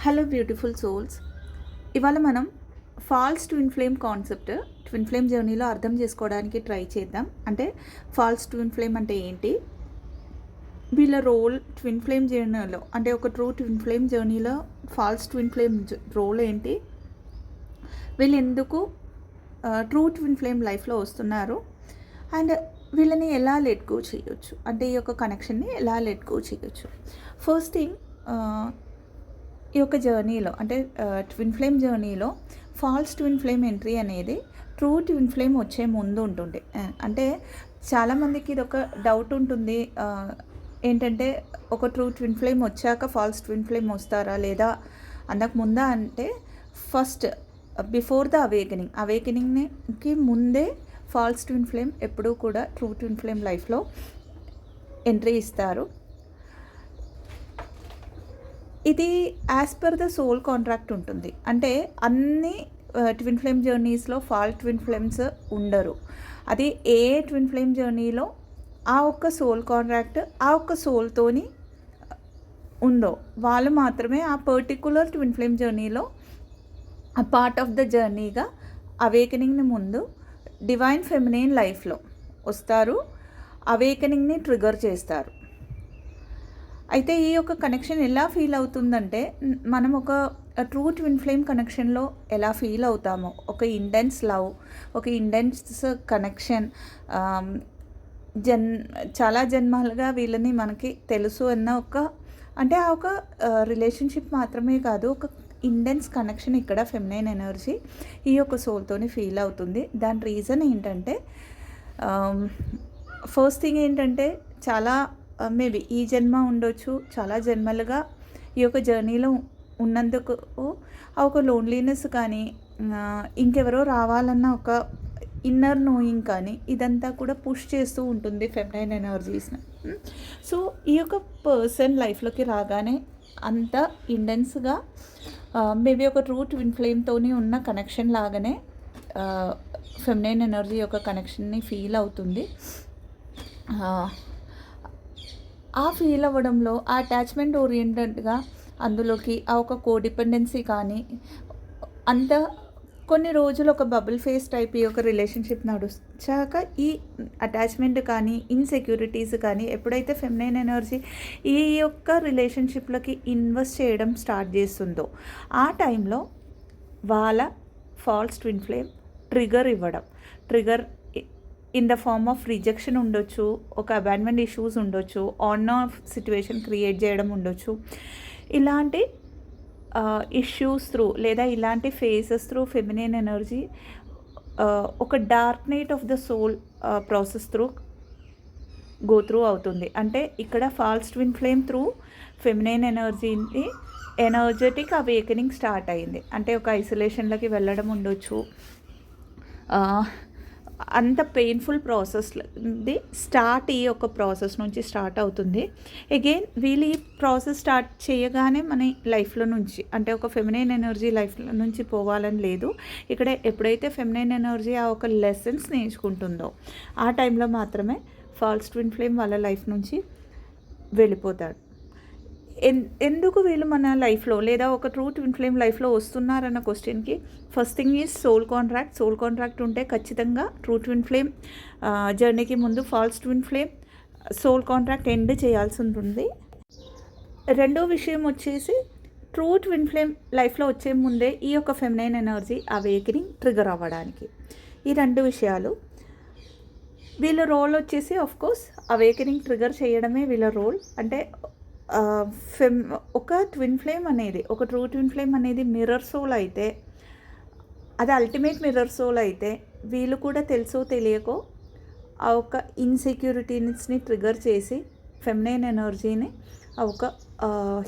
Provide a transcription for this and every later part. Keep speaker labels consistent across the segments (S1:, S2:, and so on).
S1: Hello beautiful souls. ఇవాళ మనం false twin flame concept, twin flame జర్నీలో అర్థం చేసుకోవడానికి ట్రై చేద్దాం. అంటే ఫాల్స్ ట్విన్ ఫ్లేమ్ అంటే ఏంటి, వీళ్ళ రోల్ ట్విన్ ఫ్లేమ్ జర్నీలో, అంటే ఒక ట్రూ ట్విన్ ఫ్లేమ్ జర్నీలో ఫాల్స్ ట్విన్ ఫ్లేమ్ రోల్ ఏంటి, వీళ్ళు ఎందుకు ట్రూ ట్విన్ ఫ్లేమ్ లైఫ్లో వస్తున్నారు, అండ్ వీళ్ళని ఎలా లెట్ గో చేయొచ్చు, అంటే ఈ యొక్క కనెక్షన్ని ఎలా లెట్ గో చేయొచ్చు. ఫస్ట్ థింగ్, ఈ యొక్క జర్నీలో అంటే ట్విన్ ఫ్లేమ్ జర్నీలో ఫాల్స్ ట్విన్ ఫ్లేమ్ ఎంట్రీ అనేది ట్రూ ట్విన్ ఫ్లేమ్ వచ్చే ముందు ఉంటుంది. అంటే చాలామందికి ఇది ఒక డౌట్ ఉంటుంది, ఏంటంటే ఒక ట్రూ ట్విన్ ఫ్లేమ్ వచ్చాక ఫాల్స్ ట్విన్ ఫ్లేమ్ వస్తారా లేదా అంతకు ముందా అంటే, ఫస్ట్ బిఫోర్ ద అవేకనింగ్కి ముందే ఫాల్స్ ట్విన్ ఫ్లేమ్ ఎప్పుడూ కూడా ట్రూ ట్విన్ ఫ్లేమ్ లైఫ్లో ఎంట్రీ ఇస్తారు. ఇది as per the soul contract ఉంటుంది. అంటే అన్ని ట్విన్ ఫ్లేమ్ జర్నీస్లో ఫాల్స్ ట్విన్ ఫ్లేమ్స్ ఉండరు. అది ఏ ట్విన్ ఫ్లేమ్ జర్నీలో ఆ ఒక్క సోల్ కాంట్రాక్ట్ ఆ ఒక్క సోల్తోని ఉందో వాళ్ళు మాత్రమే ఆ పర్టికులర్ ట్విన్ ఫ్లేమ్ జర్నీలో ఆ పార్ట్ ఆఫ్ ద జర్నీగా అవేకనింగ్ని ముందు డివైన్ ఫెమినైన్ లైఫ్లో వస్తారు, అవేకనింగ్ని ట్రిగర్ చేస్తారు. అయితే ఈ యొక్క కనెక్షన్ ఎలా ఫీల్ అవుతుందంటే, మనం ఒక ట్రూ ట్విన్ ఫ్లేమ్ కనెక్షన్లో ఎలా ఫీల్ అవుతామో, ఒక ఇంటెన్స్ లవ్, ఒక ఇంటెన్స్ కనెక్షన్, చాలా జన్మాలుగా వీళ్ళని మనకి తెలుసు అన్న ఒక, అంటే ఆ ఒక రిలేషన్షిప్ మాత్రమే కాదు, ఒక ఇంటెన్స్ కనెక్షన్ ఇక్కడ ఫెమినైన్ ఎనర్జీ ఈ యొక్క సోల్తోని ఫీల్ అవుతుంది. దాని రీజన్ ఏంటంటే, ఫస్ట్ థింగ్ ఏంటంటే, చాలా మేబీ ఈ జన్మ ఉండొచ్చు, చాలా జన్మలుగా ఈ యొక్క జర్నీలో ఉన్నందుకు ఒక లోన్లీనెస్ కానీ, ఇంకెవరో రావాలన్న ఒక ఇన్నర్ నోయింగ్ కానీ, ఇదంతా కూడా పుష్ చేస్తూ ఉంటుంది ఫెమినైన్ ఎనర్జీస్ని. సో ఈ యొక్క పర్సన్ లైఫ్లోకి రాగానే అంత ఇంటెన్స్గా మేబీ ఒక ట్రూ ట్విన్ ఫ్లేమ్తోని ఉన్న కనెక్షన్ లాగానే ఫెమినైన్ ఎనర్జీ యొక్క కనెక్షన్ని ఫీల్ అవుతుంది. ఆ ఫీల్ అవ్వడంలో ఆ అటాచ్మెంట్ ఓరియంటెడ్గా అందులోకి ఆ ఒక కోడిపెండెన్సీ కానీ, అంత కొన్ని రోజులు ఒక బబుల్ ఫేస్ టైప్ ఈ యొక్క రిలేషన్షిప్ నడుచాక ఈ అటాచ్మెంట్ కానీ, ఇన్సెక్యూరిటీస్ కానీ ఎప్పుడైతే ఫెమినైన్ ఎనర్జీ ఈ యొక్క రిలేషన్షిప్లకి ఇన్వెస్ట్ చేయడం స్టార్ట్ చేస్తుందో, ఆ టైంలో వాళ్ళ false twin flame trigger in the form of rejection ఉండొచ్చు, ఒక అబాండ్మెంట్ ఇష్యూస్ ఉండొచ్చు, ఆన్ ఆఫ్ సిచ్యువేషన్ క్రియేట్ చేయడం ఉండొచ్చు. ఇలాంటి ఇష్యూస్ త్రూ లేదా ఇలాంటి ఫేసెస్ త్రూ ఫెమినైన్ ఎనర్జీ ఒక dark night of the soul process through go through అవుతుంది. అంటే ఇక్కడ false twin flame through feminine ఎనర్జీని ఎనర్జెటిక్ అవేకనింగ్ స్టార్ట్ అయింది. అంటే ఒక ఐసోలేషన్లోకి వెళ్ళడం ఉండొచ్చు, అంత పెయిన్ఫుల్ ప్రాసెస్ది స్టార్ట్ ఈ యొక్క ప్రాసెస్ నుంచి స్టార్ట్ అవుతుంది. అగైన్ వీళ్ళు ఈ ప్రాసెస్ స్టార్ట్ చేయగానే మన లైఫ్లో నుంచి, అంటే ఒక ఫెమినైన్ ఎనర్జీ లైఫ్లో నుంచి పోవాలని లేదు. ఇక్కడ ఎప్పుడైతే ఫెమినైన్ ఎనర్జీ ఆ ఒక లెసన్స్ నేర్చుకుంటుందో ఆ టైంలో మాత్రమే ఫాల్స్ ట్విన్ ఫ్లేమ్ వాళ్ళ లైఫ్ నుంచి వెళ్ళిపోతాడు. ఎందుకు వీళ్ళు మన లైఫ్లో లేదా ఒక ట్రూ ట్విన్ ఫ్లేమ్ లైఫ్లో వస్తున్నారన్న క్వశ్చన్కి first thing is soul contract ఉంటే ఖచ్చితంగా ట్రూ ట్విన్ ఫ్లేమ్ జర్నీకి ముందు false twin flame soul contract end చేయాల్సి ఉంటుంది. రెండో విషయం వచ్చేసి, ట్రూ ట్విన్ ఫ్లేమ్ లైఫ్లో వచ్చే ముందే ఈ యొక్క ఫెమినైన్ ఎనర్జీ అవేకనింగ్ ట్రిగర్ అవ్వడానికి, ఈ రెండు విషయాలు వీళ్ళ రోల్ వచ్చేసి, ఆఫ్కోర్స్ అవేకనింగ్ ట్రిగర్ చేయడమే వీళ్ళ రోల్. అంటే ఒక ట్విన్ ఫ్లేమ్ అనేది, ఒక ట్రూ ట్విన్ ఫ్లేమ్ అనేది మిర్రర్ సోల్ అయితే, అది అల్టిమేట్ మిర్రర్ సోల్ అయితే, వీళ్ళు కూడా తెలుసో తెలియకో ఆ ఒక ఇన్సెక్యూరిటీస్ని ట్రిగర్ చేసి ఫెమినైన్ ఎనర్జీని ఆ ఒక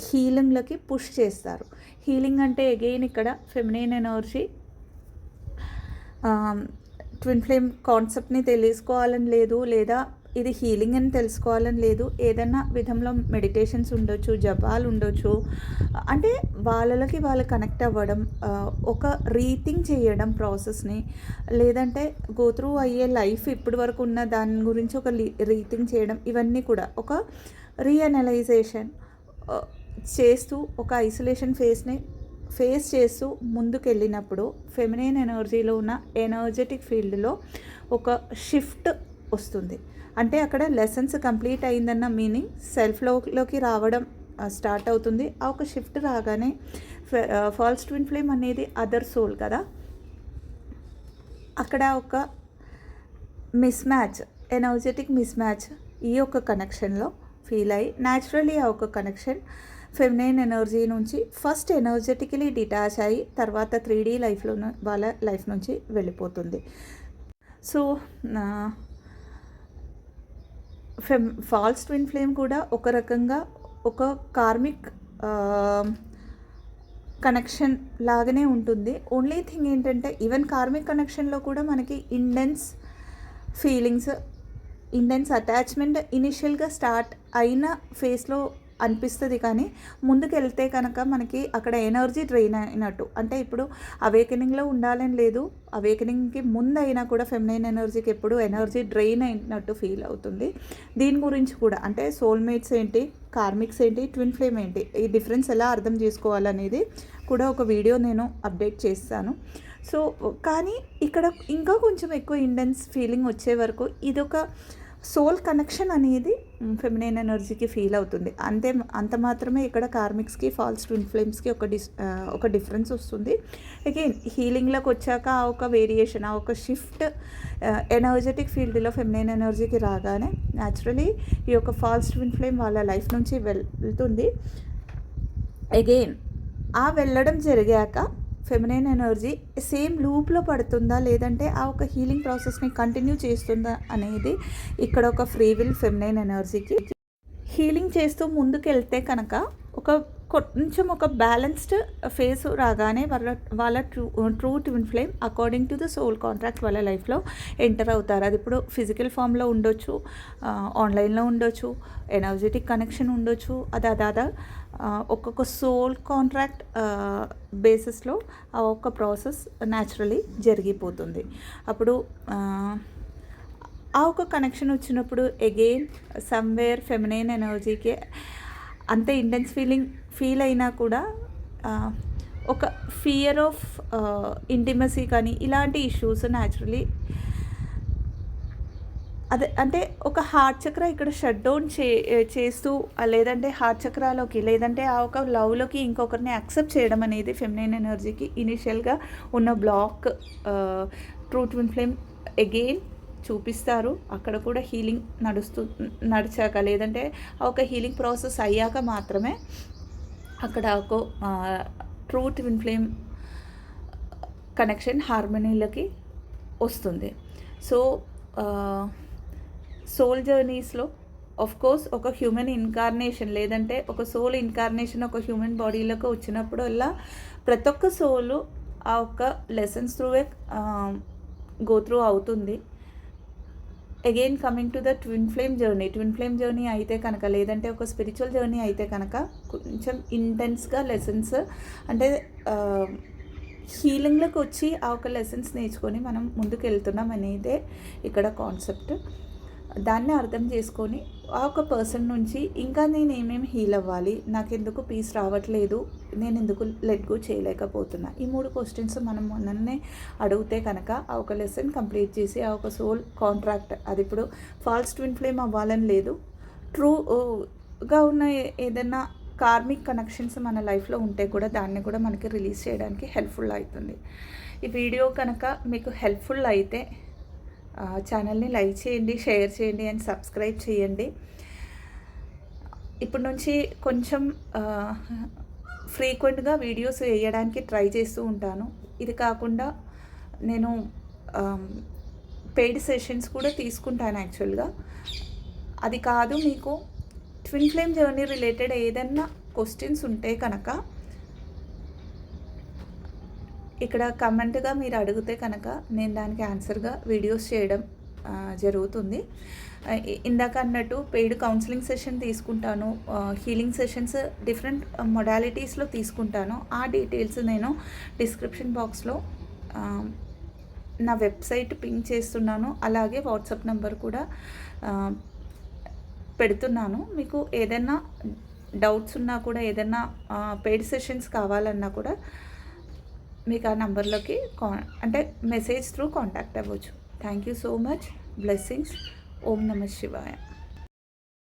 S1: హీలింగ్లకి పుష్ చేస్తారు. హీలింగ్ అంటే అగైన్ ఇక్కడ ఫెమినైన్ ఎనర్జీ ట్విన్ ఫ్లేమ్ కాన్సెప్ట్ని తెలుసుకోవాలని లేదు, లేదా ఇది హీలింగ్ అని తెలుసుకోవాలని లేదు. ఏదైనా విధంలో మెడిటేషన్స్ ఉండొచ్చు, జపాలు ఉండొచ్చు, అంటే వాళ్ళకి వాళ్ళు కనెక్ట్ అవ్వడం, ఒక రీథింక్ చేయడం ప్రాసెస్ని, లేదంటే గోత్రూ అయ్యే లైఫ్ ఇప్పటి వరకు ఉన్న దాని గురించి ఒక రీథింక్ చేయడం, ఇవన్నీ కూడా ఒక రీఅనలైజేషన్, చేస్తూ ఒక ఐసోలేషన్ ఫేస్ చేస్తూ ముందుకెళ్ళినప్పుడు ఫెమినైన్ ఎనర్జీలో ఉన్న ఎనర్జెటిక్ ఫీల్డ్లో ఒక షిఫ్ట్ వస్తుంది. అంటే అక్కడ లెసన్స్ కంప్లీట్ అయిందన్న మీనింగ్ సెల్ఫ్లోకి రావడం స్టార్ట్ అవుతుంది. ఆ ఒక షిఫ్ట్ రాగానే ఫాల్స్ ట్విన్ ఫ్లేమ్ అనేది అదర్ సోల్ కదా, అక్కడ ఒక మిస్ మ్యాచ్ ఈ యొక్క కనెక్షన్లో ఫీల్ అయ్యి న్యాచురలీ ఆ ఒక కనెక్షన్ ఫెమినైన్ ఎనర్జీ నుంచి ఫస్ట్ ఎనర్జెటికలీ డిటాచ్ అయ్యి తర్వాత 3D వాళ్ళ లైఫ్ నుంచి వెళ్ళిపోతుంది. సో ఫాల్స్ ట్విన్ ఫ్లేమ్ కూడా ఒక రకంగా ఒక కార్మిక్ కనెక్షన్ లాగానే ఉంటుంది. ఓన్లీ థింగ్ ఏంటంటే ఈవెన్ కార్మిక్ కనెక్షన్లో కూడా మనకి ఇండెన్స్ ఫీలింగ్స్, ఇండెన్స్ అటాచ్మెంట్ ఇనిషియల్గా స్టార్ట్ అయిన ఫేస్లో అనిపిస్తుంది. కానీ ముందుకు వెళ్తే కనుక మనకి అక్కడ ఎనర్జీ డ్రైన్ అయినట్టు, అంటే ఇప్పుడు అవేకనింగ్లో ఉండాలని లేదు, అవేకనింగ్కి ముందు అయినా కూడా ఫెమినైన్ ఎనర్జీకి ఎప్పుడు ఎనర్జీ డ్రైన్ అయినట్టు ఫీల్ అవుతుంది. దీని గురించి కూడా అంటే సోల్మేట్స్ ఏంటి, కార్మిక్స్ ఏంటి, ట్విన్ ఫ్లేమ్ ఏంటి, ఈ డిఫరెన్స్ ఎలా అర్థం చేసుకోవాలనేది కూడా ఒక వీడియో నేను అప్డేట్ చేస్తాను. సో కానీ ఇక్కడ ఇంకా కొంచెం ఎక్కువ ఇండెన్స్ ఫీలింగ్ వచ్చే వరకు ఇదొక సోల్ కనెక్షన్ అనేది ఫెమినైన్ ఎనర్జీకి ఫీల్ అవుతుంది. అంత మాత్రమే ఇక్కడ కార్మిక్స్కి ఫాల్స్ ట్విన్ ఫ్లేమ్స్కి ఒక డిఫరెన్స్ వస్తుంది. అగైన్ హీలింగ్లోకి వచ్చాక ఆ ఒక వేరియేషన్, ఆ ఒక షిఫ్ట్ ఎనర్జెటిక్ ఫీల్డ్లో ఫెమినైన్ ఎనర్జీకి రాగానే న్యాచురలీ ఈ యొక్క ఫాల్స్ ట్విన్ ఫ్లేమ్ వాళ్ళ లైఫ్ నుంచి వెళ్తుంది. అగైన్ ఆ వెళ్ళడం జరిగాక ఫెమినైన్ ఎనర్జీ సేమ్ లూప్లో పడుతుందా లేదంటే ఆ ఒక హీలింగ్ ప్రాసెస్ని కంటిన్యూ చేస్తుందా అనేది ఇక్కడ ఒక ఫ్రీ విల్ ఫెమినైన్ ఎనర్జీకి హీలింగ్ చేస్తూ ముందుకెళ్తే కనుక కొంచెం ఒక బ్యాలెన్స్డ్ ఫేస్ రాగానే వాళ్ళ true twin flame according to the soul contract వాళ్ళ లైఫ్లో ఎంటర్ అవుతారు. అది ఇప్పుడు ఫిజికల్ ఫామ్లో ఉండొచ్చు, ఆన్లైన్లో ఉండొచ్చు, ఎనర్జెటిక్ కనెక్షన్ ఉండొచ్చు. అదా ఒక్కొక్క సోల్ కాంట్రాక్ట్ బేసిస్లో ఆ ఒక్క ప్రాసెస్ న్యాచురలీ జరిగిపోతుంది. అప్పుడు ఆ ఒక కనెక్షన్ వచ్చినప్పుడు అగైన్ సమ్వేర్ ఫెమినైన్ ఎనర్జీకి అంతే ఇంటెన్స్ ఫీల్ అయినా కూడా ఒక ఫియర్ ఆఫ్ ఇంటిమసీ కానీ ఇలాంటి ఇష్యూస్ న్యాచురలీ అదే అంటే ఒక హార్ట్ చక్ర ఇక్కడ షట్ డౌన్ చేస్తూ లేదంటే హార్ట్ చక్రాలోకి లేదంటే ఆ ఒక లవ్లోకి ఇంకొకరిని యాక్సెప్ట్ చేయడం అనేది ఫెమినైన్ ఎనర్జీకి ఇనిషియల్గా ఉన్న block true twin flame again చూపిస్తారు. అక్కడ కూడా హీలింగ్ నడిచాక లేదంటే ఒక హీలింగ్ ప్రాసెస్ అయ్యాక మాత్రమే అక్కడ ఒక ట్రూ ట్విన్ ఫ్లేమ్ కనెక్షన్ హార్మనీలోకి వస్తుంది. సో సోల్ జర్నీస్లో కోర్స్ ఒక హ్యూమన్ ఇన్కార్నేషన్ లేదంటే ఒక సోల్ ఇన్కార్నేషన్ ఒక హ్యూమన్ బాడీలోకి వచ్చినప్పుడు అలా ప్రతి ఒక్క సోలు ఆ ఒక్క లెసన్స్ గో త్రూ అవుతుంది. Again coming to the twin flame journey అయితే కనుక లేదంటే ఒక స్పిరిచువల్ జర్నీ అయితే కనుక కొంచెం ఇంటెన్స్గా లెసన్స్ అంటే హీలింగ్లోకి వచ్చి ఆ ఒక లెసన్స్ నేర్చుకొని మనం ముందుకు వెళ్తున్నాం అనేదే ఇక్కడ కాన్సెప్ట్. దాన్ని అర్థం చేసుకొని ఆ ఒక పర్సన్ నుంచి ఇంకా నేను ఏమేమి హీల్ అవ్వాలి, నాకెందుకు పీస్ రావట్లేదు, నేను ఎందుకు లెట్ గో చేయలేకపోతున్నా, ఈ 3 క్వశ్చన్స్ మనం మనల్ని అడిగితే కనుక ఆ ఒక లెసన్ కంప్లీట్ చేసి ఆ ఒక సోల్ కాంట్రాక్ట్ అది ఇప్పుడు ఫాల్స్ ట్విన్ ఫ్లేమ్ అవ్వాలని లేదు, ట్రూగా ఉన్న ఏదైనా కార్మిక్ కనెక్షన్స్ మన లైఫ్లో ఉంటే కూడా దాన్ని కూడా మనకి రిలీజ్ చేయడానికి హెల్ప్ఫుల్ అవుతుంది. ఈ వీడియో కనుక మీకు హెల్ప్ఫుల్ అయితే ఛానల్ని లైక్ చేయండి, షేర్ చేయండి అండ్ సబ్స్క్రైబ్ చేయండి. ఇప్పటి నుంచి కొంచెం ఫ్రీక్వెంట్గా వీడియోస్ వేయడానికి ట్రై చేస్తూ ఉంటాను. ఇది కాకుండా నేను పెయిడ్ సెషన్స్ కూడా తీసుకుంటాను యాక్చువల్గా. అది కాదు మీకు ట్విన్ ఫ్లేమ్ జర్నీ రిలేటెడ్ ఏదన్నా క్వశ్చన్స్ ఉంటే కనుక ఇక్కడ కమెంట్గా మీరు అడిగితే కనుక నేను దానికి ఆన్సర్గా వీడియోస్ చేయడం జరుగుతుంది. ఇందాక అన్నట్టు పెయిడ్ కౌన్సిలింగ్ సెషన్ తీసుకుంటాను, హీలింగ్ సెషన్స్ డిఫరెంట్ మొడాలిటీస్లో తీసుకుంటాను. ఆ డీటెయిల్స్ నేను డిస్క్రిప్షన్ బాక్స్లో నా వెబ్సైట్ పింక్ చేస్తున్నాను, అలాగే వాట్సాప్ నెంబర్ కూడా పెడుతున్నాను. మీకు ఏదైనా డౌట్స్ ఉన్నా కూడా ఏదైనా పెయిడ్ సెషన్స్ కావాలన్నా కూడా మీకు ఆ నంబర్లోకి అంటే మెసేజ్ త్రూ కాంటాక్ట్ అవ్వచ్చు. Thank you so much. Blessings. ఓం నమ శివాయ.